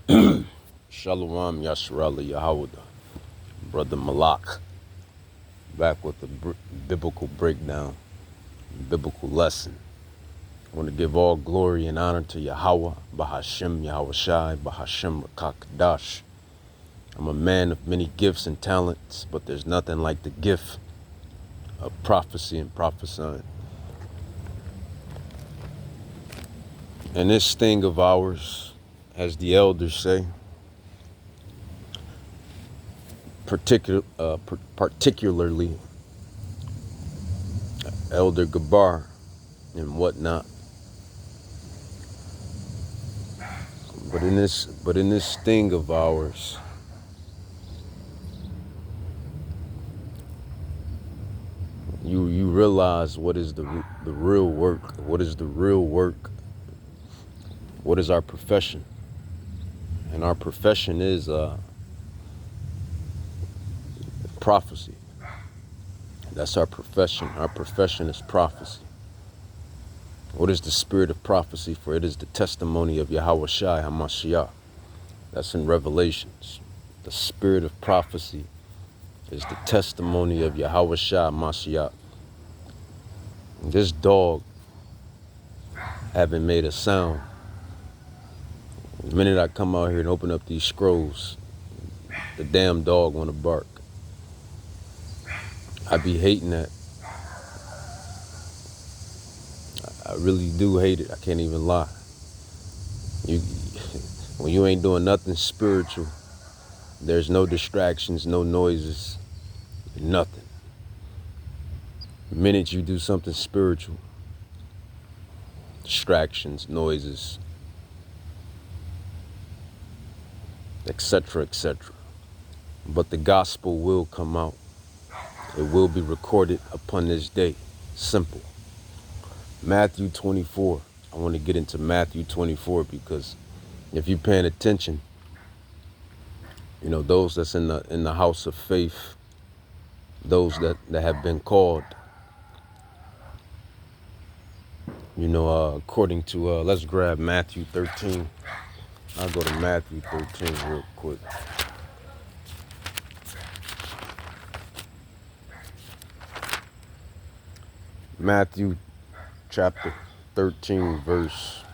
Shalom Yasharala Yahawada, Brother Malak, back with the biblical breakdown, biblical lesson. I want to give all glory and honor to Yahweh, Bahashem Yahweh Shai, Bahashem Rakakadash. I'm a man of many gifts and talents, but there's nothing like the gift of prophecy and prophesying. And this thing of ours, as the elders say, particularly Elder Gabar and whatnot. But in this thing of ours, you realize what is the real work. What is the real work? What is our profession? And our profession is prophecy. That's our profession. Our profession is prophecy. What is the spirit of prophecy? For it is the testimony of Yahweh Shai HaMashiach. That's in Revelations. The spirit of prophecy is the testimony of Yahweh Shai HaMashiach. This dog haven't made a sound. The minute I come out here and open up these scrolls, the damn dog want to bark. I be hating that. I really do hate it. I can't even lie. When you ain't doing nothing spiritual, there's no distractions, no noises, nothing. The minute you do something spiritual, distractions, noises, etc., etc. But the gospel will come out. It will be recorded upon this day. Simple. Matthew 24. I want to get into Matthew 24 because if you're paying attention, you know, those that's in the house of faith, those that have been called, you know, according to, let's grab Matthew 13. I'll go to Matthew 13 real quick. Matthew chapter 13, verse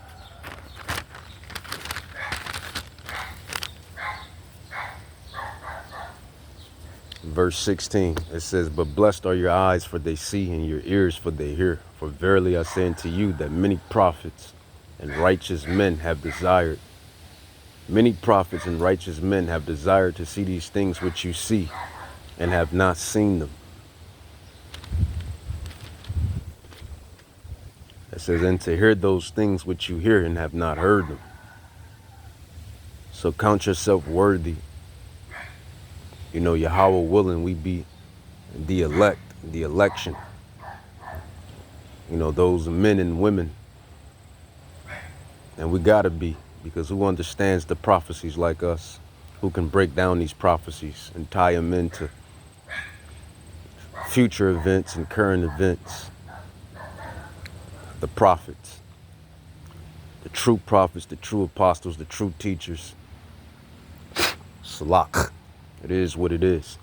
16. It says, "But blessed are your eyes, for they see, and your ears, for they hear. For verily I say unto you that many prophets and righteous men have desired. Many prophets and righteous men have desired to see these things which you see, and have not seen them." It says, "And to hear those things which you hear, and have not heard them." So count yourself worthy. You know, Yahweh willing, we be the elect, the election. You know, those men and women. And we gotta be, because who understands the prophecies like us? Who can break down these prophecies and tie them into future events and current events? The prophets. The true prophets, the true apostles, the true teachers. Salak. It is what it is.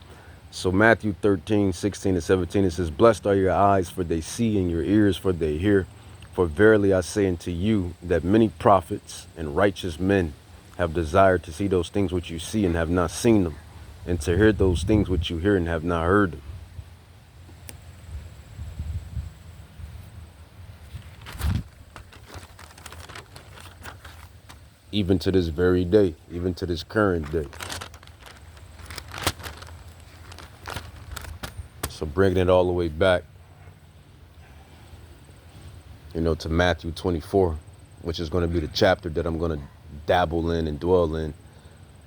So Matthew 13, 16 and 17, it says, "Blessed are your eyes, for they see, and your ears, for they hear. For verily I say unto you that many prophets and righteous men have desired to see those things which you see and have not seen them, and to hear those things which you hear and have not heard them." Even to this very day, even to this current day. So bringing it all the way back, you know, to Matthew 24, which is going to be the chapter that I'm going to dabble in and dwell in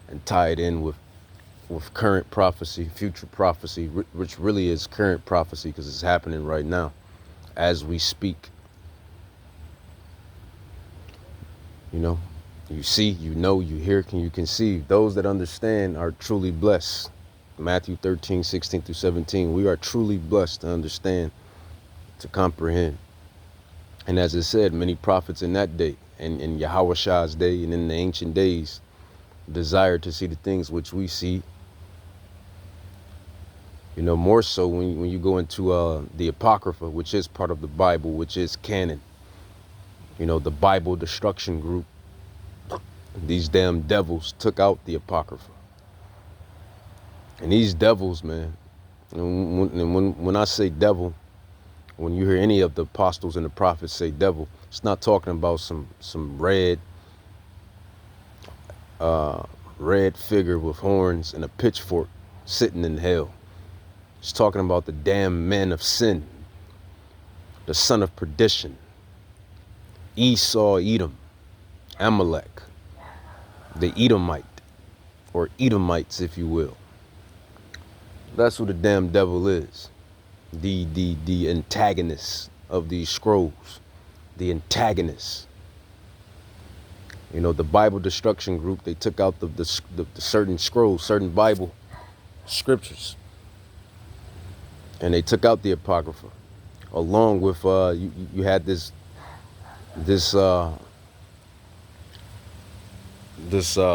and tie it in with current prophecy, future prophecy, which really is current prophecy because it's happening right now as we speak. You know, you see, you know, you hear, can you conceive? Those that understand are truly blessed. Matthew 13, 16 through 17. We are truly blessed to understand, to comprehend. And as it said, many prophets in that day, and in Yahweh Shai's day, and in the ancient days, desire to see the things which we see. You know, more so when you go into the Apocrypha, which is part of the Bible, which is canon. You know, the Bible destruction group, these damn devils took out the Apocrypha. And these devils, man, and when I say devil, when you hear any of the apostles and the prophets say devil, it's not talking about some red figure with horns and a pitchfork sitting in hell. It's talking about the damn men of sin, the son of perdition, Esau, Edom, Amalek, the Edomite, or Edomites, if you will. That's who the damn devil is. The antagonist of these scrolls, the antagonist. You know, the Bible destruction group, they took out the certain scrolls, certain Bible scriptures, and they took out the Apocrypha, along with you had this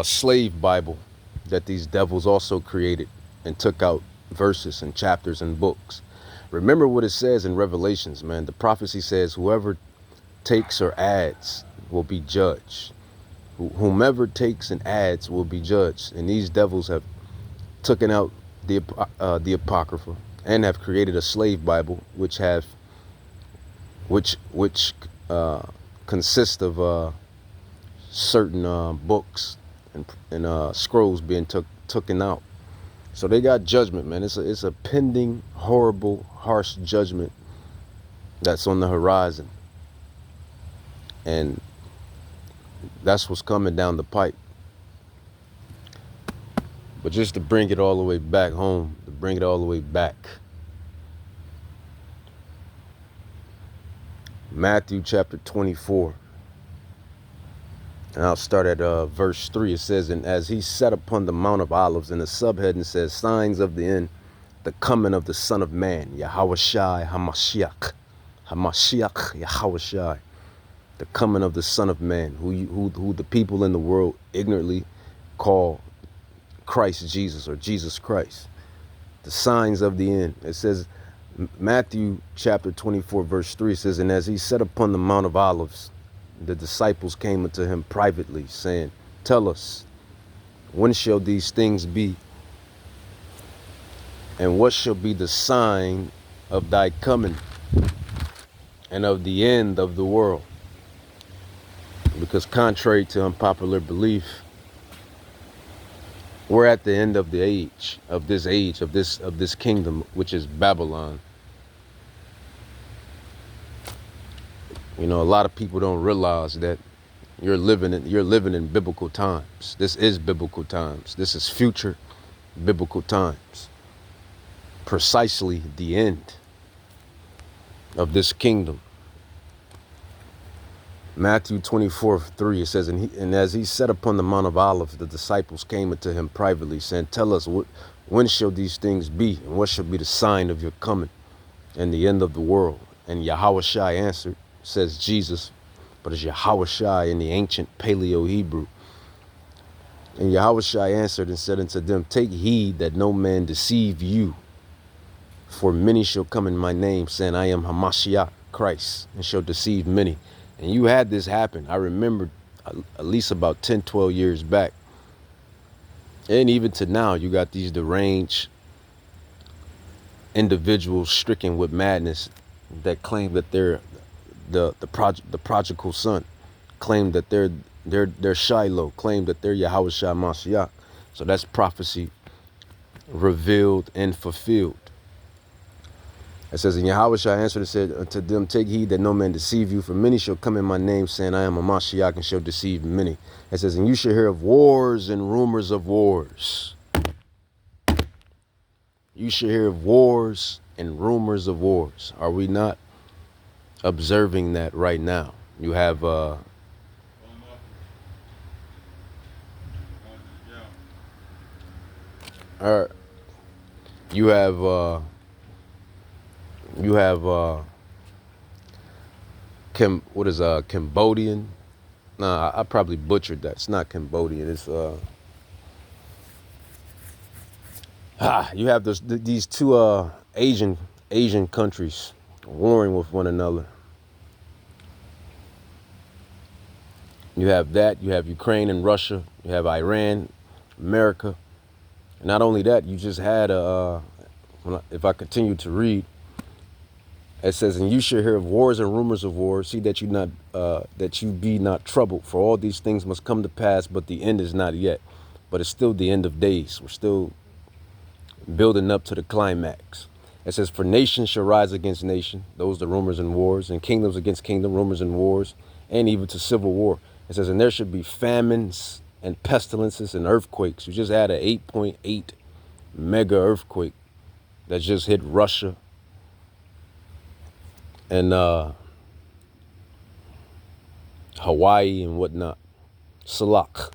slave Bible that these devils also created and took out verses and chapters and books. Remember what it says in Revelations, man. The prophecy says whoever takes or adds will be judged. Whomever takes and adds will be judged. And these devils have taken out the Apocrypha and have created a slave Bible, which consists of certain books and scrolls being taken out. So they got judgment, man. It's a pending, horrible, harsh judgment that's on the horizon. And that's what's coming down the pipe. But just to bring it all the way back home, to bring it all the way back. Matthew chapter 24. And I'll start at verse 3. It says, and as he sat upon the Mount of Olives, and the subheading says, signs of the end, the coming of the Son of Man, Yahawashi Hamashiach. Hamashiach Yahawashi. The coming of the Son of Man, who the people in the world ignorantly call Christ Jesus or Jesus Christ. The signs of the end. It says, Matthew chapter 24, verse 3 says, and as he sat upon the Mount of Olives, the disciples came unto him privately, saying, tell us, when shall these things be? And what shall be the sign of thy coming and of the end of the world? Because contrary to unpopular belief, we're at the end of the age, of this kingdom, which is Babylon. You know, a lot of people don't realize that you're living in biblical times. This is biblical times. This is future biblical times. Precisely the end of this kingdom. Matthew 24:3, it says, and as he sat upon the Mount of Olives, the disciples came unto him privately, saying, tell us, when shall these things be? And what shall be the sign of your coming and the end of the world? And Yahawashi answered, says Jesus, but it's Yahawashi in the ancient Paleo-Hebrew. And Yahawashi answered and said unto them, take heed that no man deceive you, for many shall come in my name, saying, I am Hamashiach, Christ, and shall deceive many. And you had this happen. I remember at least about 10, 12 years back. And even to now, you got these deranged individuals stricken with madness that claim that they're the prodigal son, claim that they're Shiloh, claim that they're Yahawashi Mashiach. So that's prophecy revealed and fulfilled. It says, and Yahawashi answered and said unto them, take heed that no man deceive you, for many shall come in my name, saying, I am a Mashiach, and shall deceive many. It says, and you shall hear of wars and rumors of wars. You shall hear of wars and rumors of wars. Are we not observing that right now? You have what is Cambodian? Nah, I probably butchered that. It's not Cambodian. It's You have these two Asian countries warring with one another. You have that. You have Ukraine and Russia. You have Iran, America. And not only that, you just had if I continue to read, it says, "And you shall hear of wars and rumors of wars. See that you be not troubled. For all these things must come to pass, but the end is not yet. But it's still the end of days. We're still building up to the climax." It says, "For nation shall rise against nation," those are rumors and wars, "and kingdoms against kingdom, rumors and wars, and even to civil war." It says, "And there should be famines and pestilences and earthquakes." You just had an 8.8 mega earthquake that just hit Russia and Hawaii and whatnot. Salak.